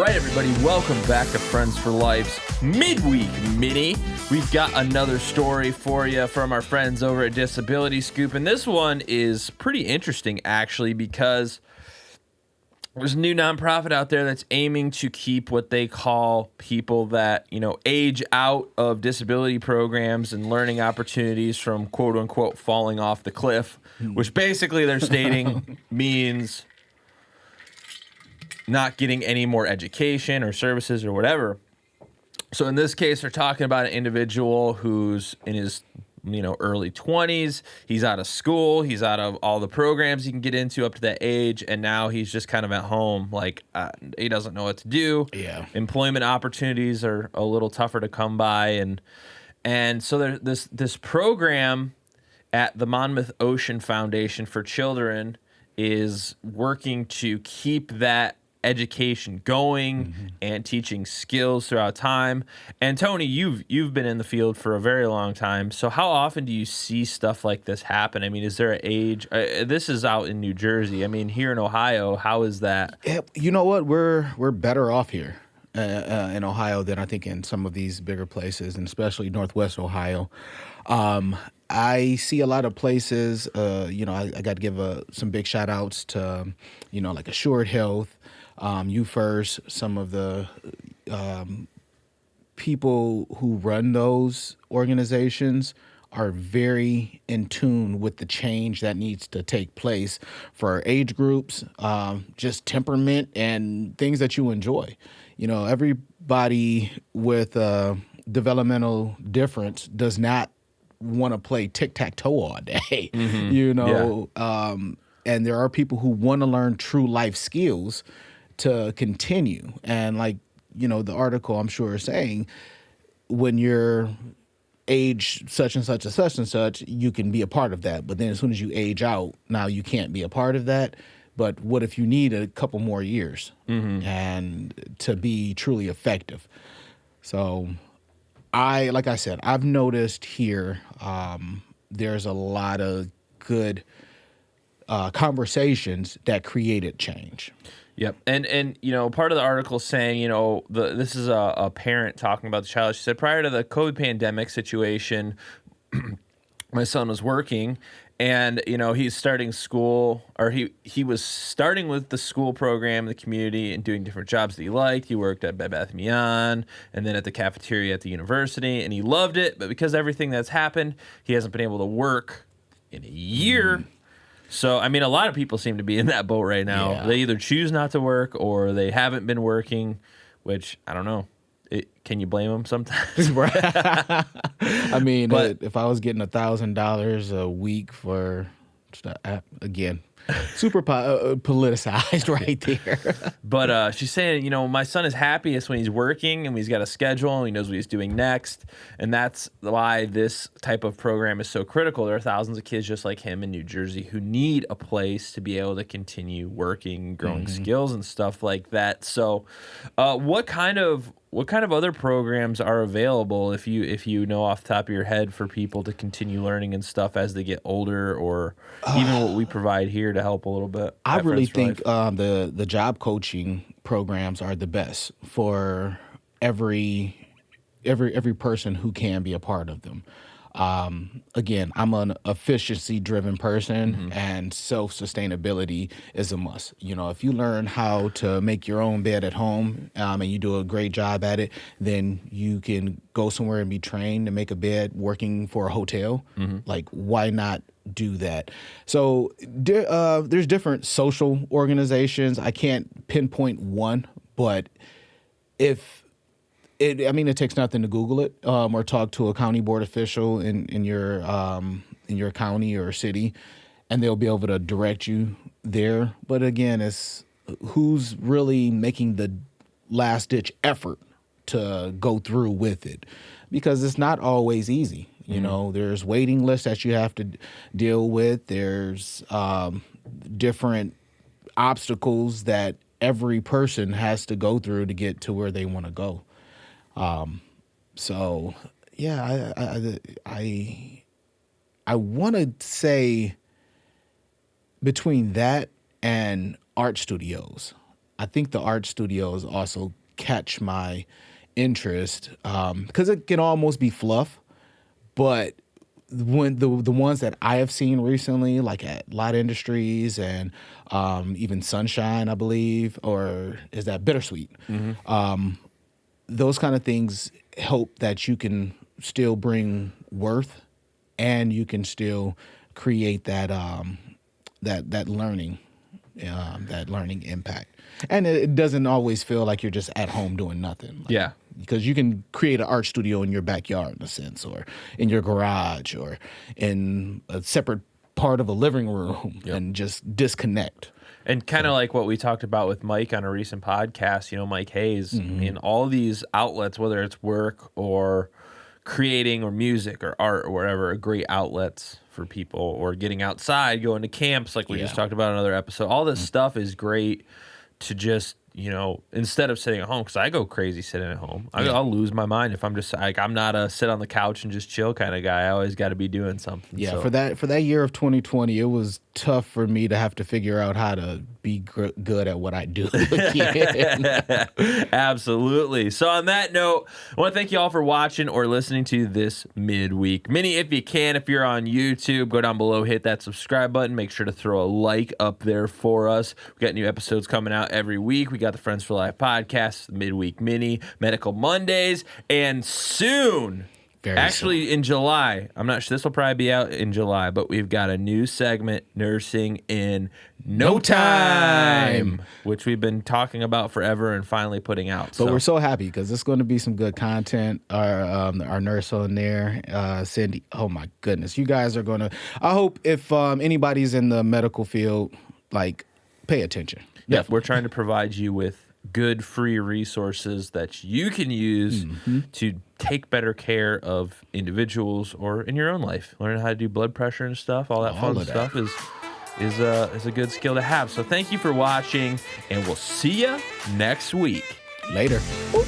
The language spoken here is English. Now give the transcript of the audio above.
right, everybody, welcome back to Friends for Life's Midweek Mini. We've got another story for you from our friends over at Disability Scoop, and this one is pretty interesting, actually, because there's a new nonprofit out there that's aiming to keep what they call people that, age out of disability programs and learning opportunities from quote-unquote falling off the cliff, which basically they're stating means not getting any more education or services or whatever. So in this case, they're talking about an individual who's in his early 20s. He's out of school. He's out of all the programs he can get into up to that age. And now he's just kind of at home. He doesn't know what to do. Yeah. Employment opportunities are a little tougher to come by. And so there's this program at the Monmouth Ocean Foundation for Children is working to keep that education going and teaching skills throughout time. And Tony, you've been in the field for a very long time. So how often do you see stuff like this happen? I mean, is there an age? This is out in New Jersey. I mean, here in Ohio, how is that? Yeah, you know what? We're better off here in Ohio than I think in some of these bigger places, and especially Northwest Ohio. I see a lot of places. I got to give some big shout outs to, like Assured Health. You First, some of the people who run those organizations are very in tune with the change that needs to take place for our age groups, just temperament and things that you enjoy. Everybody with a developmental difference does not want to play tic-tac-toe all day, and there are people who want to learn true life skills to continue. And the article I'm sure is saying, when you're age such and such and such and such, you can be a part of that. But then as soon as you age out, now you can't be a part of that. But what if you need a couple more years and to be truly effective? So like I said, I've noticed here there's a lot of good conversations that created change. Yep. And part of the article saying, this is a parent talking about the child. She said, prior to the COVID pandemic situation, my son was working and, he's starting school, or he was starting with the school program in the community and doing different jobs that he liked. He worked at Bed Bath & Beyond and then at the cafeteria at the university, and he loved it. But because everything that's happened, he hasn't been able to work in a year. So, I mean, a lot of people seem to be in that boat right now. Yeah. They either choose not to work or they haven't been working, which, I don't know. Can you blame them sometimes? Right. I mean, if I was getting $1,000 a week for, again, super politicized right there. But she's saying, my son is happiest when he's working and he's got a schedule and he knows what he's doing next. And that's why this type of program is so critical. There are thousands of kids just like him in New Jersey who need a place to be able to continue working, growing skills and stuff like that. So what kind of other programs are available if you know off the top of your head for people to continue learning and stuff as they get older, or even what we provide here to help a little bit? I really think the job coaching programs are the best for every person who can be a part of them. Again, I'm an efficiency-driven person, and self-sustainability is a must. If you learn how to make your own bed at home, and you do a great job at it, then you can go somewhere and be trained to make a bed working for a hotel. Why not do that? So there's different social organizations. I can't pinpoint one, but it takes nothing to Google it or talk to a county board official in your county or city, and they'll be able to direct you there. But again, it's who's really making the last-ditch effort to go through with it, because it's not always easy. There's waiting lists that you have to deal with. There's different obstacles that every person has to go through to get to where they want to go. So yeah, I want to say between that and art studios, I think the art studios also catch my interest because it can almost be fluff, but when the ones that I have seen recently, like at Light Industries and even Sunshine, I believe, or is that Bittersweet? Those kind of things help that you can still bring worth, and you can still create that that learning impact. And it doesn't always feel like you're just at home doing nothing. Like, Yeah. because you can create an art studio in your backyard, in a sense, or in your garage, or in a separate part of a living room, and just disconnect. And kind of like what we talked about with Mike on a recent podcast, Mike Hayes, I mean, all these outlets, whether it's work or creating or music or art or whatever, are great outlets for people, or getting outside, going to camps like we just talked about in another episode. All this stuff is great to just, instead of sitting at home, because I go crazy sitting at home. I'll lose my mind if I'm just like, I'm not a sit on the couch and just chill kind of guy. I always got to be doing something. Yeah, so. for that year of 2020, it was tough for me to have to figure out how to be good at what I do again. Absolutely. So on that note, I want to thank you all for watching or listening to this Midweek Mini. If you can, if you're on YouTube, go down below, hit that subscribe button. Make sure to throw a like up there for us. We got new episodes coming out every week. We got the Friends for Life podcast, the Midweek Mini, Medical Mondays, and soon... Actually, in July, I'm not sure, this will probably be out in July, but we've got a new segment, Nursing in No Time, which we've been talking about forever and finally putting out. But we're so happy because it's going to be some good content. Our nurse on there, Cindy, oh my goodness. You guys are going to, I hope if anybody's in the medical field, like, pay attention. Yeah, we're trying to provide you with good free resources that you can use to take better care of individuals or in your own life. Learn how to do blood pressure and stuff. All that fun stuff is a good skill to have. So thank you for watching, and we'll see you next week. Later. Ooh.